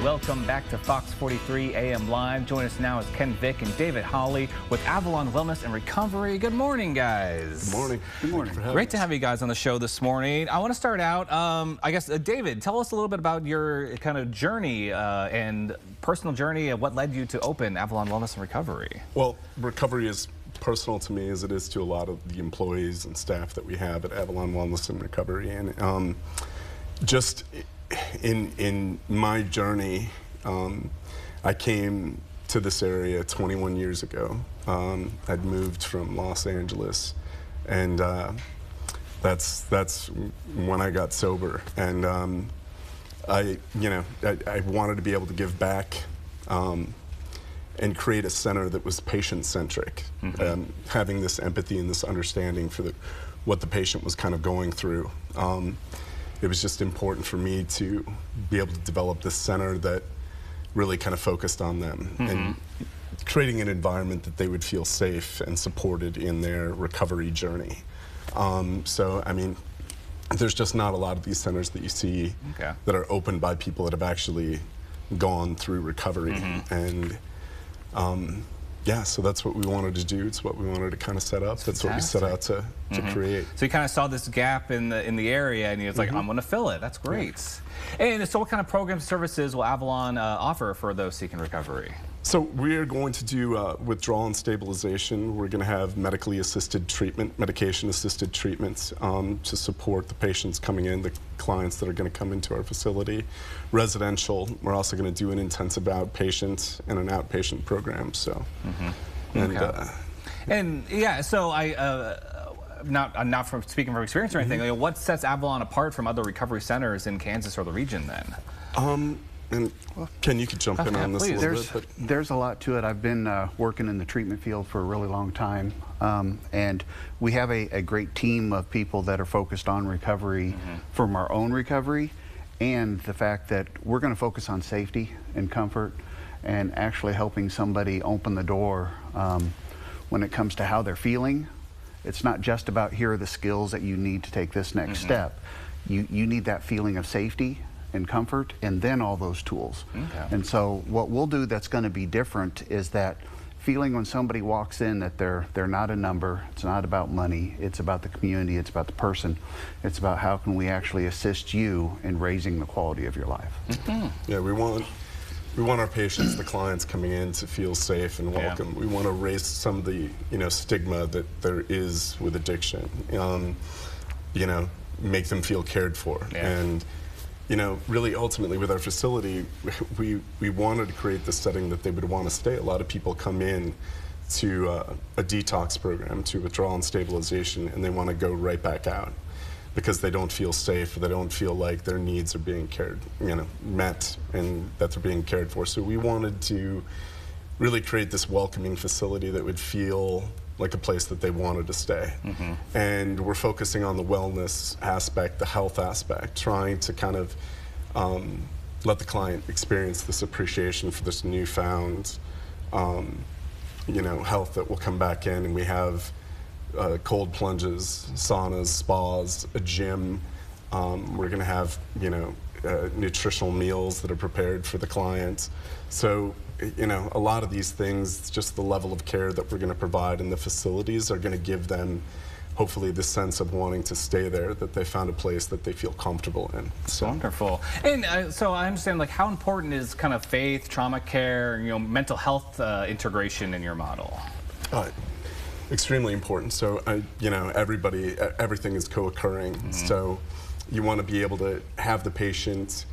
Welcome back to Fox 43 AM Live. Join us now is Ken Vick and David Hawley with Avalon Wellness and Recovery. Good morning, guys. Good morning. Good morning. Great to have you guys on the show this morning. I want to start out, I guess, David, tell us a little bit about your kind of journey and personal journey and what led you to open Avalon Wellness and Recovery. Well, recovery is personal to me as it is to a lot of the employees and staff that we have at Avalon Wellness and Recovery. And just in my journey, I came to this area 21 years ago. I'd moved from Los Angeles, and that's when I got sober. And I wanted to be able to give back and create a center that was patient-centric, having this empathy and this understanding for what the patient was kind of going through. It was just important for me to be able to develop this center that really kind of focused on them and creating an environment that they would feel safe and supported in their recovery journey. So, I mean, there's just not a lot of these centers that you see that are opened by people that have actually gone through recovery. And yeah, so that's what we wanted to do. It's what we wanted to kind of set up. That's what we set out to create. So you kind of saw this gap in the area, and he was like, I'm going to fill it. That's great. And so what kind of programs, services will Avalon offer for those seeking recovery? So we're going to do withdrawal and stabilization. We're going to have medically assisted treatment, medication-assisted treatments to support the patients coming in, the clients that are going to come into our facility. Residential, we're also going to do an intensive outpatient and an outpatient program. So, and yeah, so I'm not from speaking from experience or anything. What sets Avalon apart from other recovery centers in Kansas or the region then? And Ken, you could jump in on this a little bit. There's a lot to it. I've been working in the treatment field for a really long time, and we have a great team of people that are focused on recovery from our own recovery, and the fact that we're going to focus on safety and comfort and actually helping somebody open the door when it comes to how they're feeling. It's not just about here are the skills that you need to take this next step. You need that feeling of safety and comfort, and then all those tools. And so what we'll do that's going to be different is that feeling when somebody walks in that they're not a number. It's not about money. It's about the community. It's about the person. It's about how can we actually assist you in raising the quality of your life. Yeah, we want our patients, the clients coming in, to feel safe and welcome. We want to raise some of the stigma that there is with addiction. Make them feel cared for. And really ultimately with our facility, we wanted to create this setting that they would want to stay. A lot of people come in to a detox program, to withdrawal and stabilization, and they want to go right back out because they don't feel safe, or they don't feel like their needs are being met and that they're being cared for. So we wanted to really create this welcoming facility that would feel like a place that they wanted to stay. And we're focusing on the wellness aspect, the health aspect, trying to kind of let the client experience this appreciation for this newfound health that will come back in. And we have cold plunges, saunas, spas, a gym. We're going to have nutritional meals that are prepared for the clients. So a lot of these things, just the level of care that we're going to provide in the facilities are going to give them hopefully the sense of wanting to stay there, that they found a place that they feel comfortable in. So. Wonderful. And so I understand, how important is kind of faith, trauma care, mental health integration in your model? Extremely important. So everything is co-occurring. So you want to be able to have the patient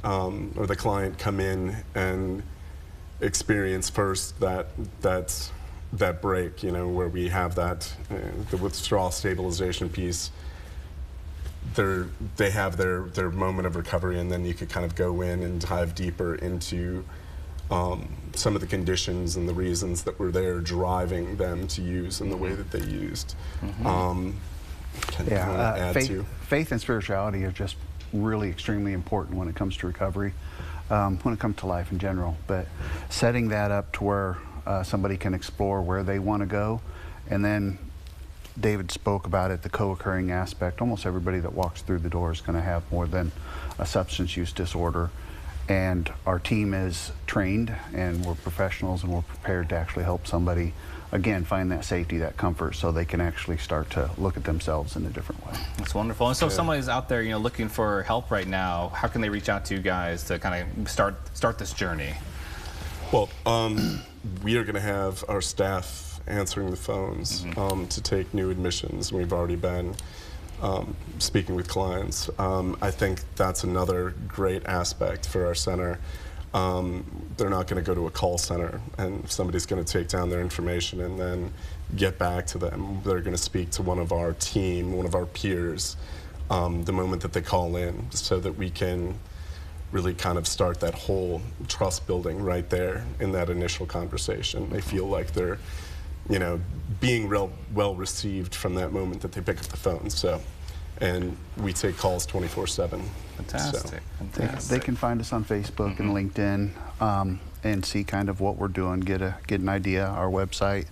or the client come in and experience first that break, where we have that the withdrawal stabilization piece. They have their moment of recovery, and then you could kind of go in and dive deeper into some of the conditions and the reasons that were there driving them to use in the way that they used. Faith and spirituality are just really extremely important when it comes to recovery, when it comes to life in general. But setting that up to where somebody can explore where they want to go, and then David spoke about it, the co-occurring aspect. Almost everybody that walks through the door is going to have more than a substance use disorder. and our team is trained, and we're professionals, and we're prepared to actually help somebody, again, find that safety, that comfort, so they can actually start to look at themselves in a different way. That's wonderful. And so if somebody's out there, looking for help right now, how can they reach out to you guys to kind of start this journey? Well, we are going to have our staff answering the phones to take new admissions. We've already been speaking with clients. I think that's another great aspect for our center. They're not going to go to a call center and somebody's going to take down their information and then get back to them. They're going to speak to one of our team, one of our peers, the moment that they call in, so that we can really kind of start that whole trust building right there in that initial conversation. They feel like they're being well received from that moment that they pick up the phone. So, and we take calls 24/7. Fantastic. So. Fantastic. They can find us on Facebook and LinkedIn, and see kind of what we're doing, get an idea, our website,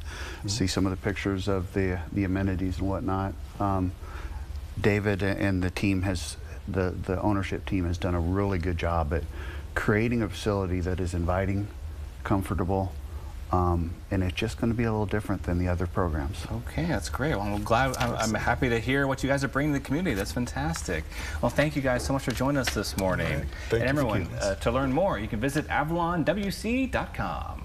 see some of the pictures of the amenities and whatnot. David and the team the ownership team has done a really good job at creating a facility that is inviting, comfortable, and it's just going to be a little different than the other programs. Okay, that's great. Well, I'm happy to hear what you guys are bringing to the community. That's fantastic. Well, thank you guys so much for joining us this morning. Thank and you everyone, to learn more, you can visit avalonwc.com.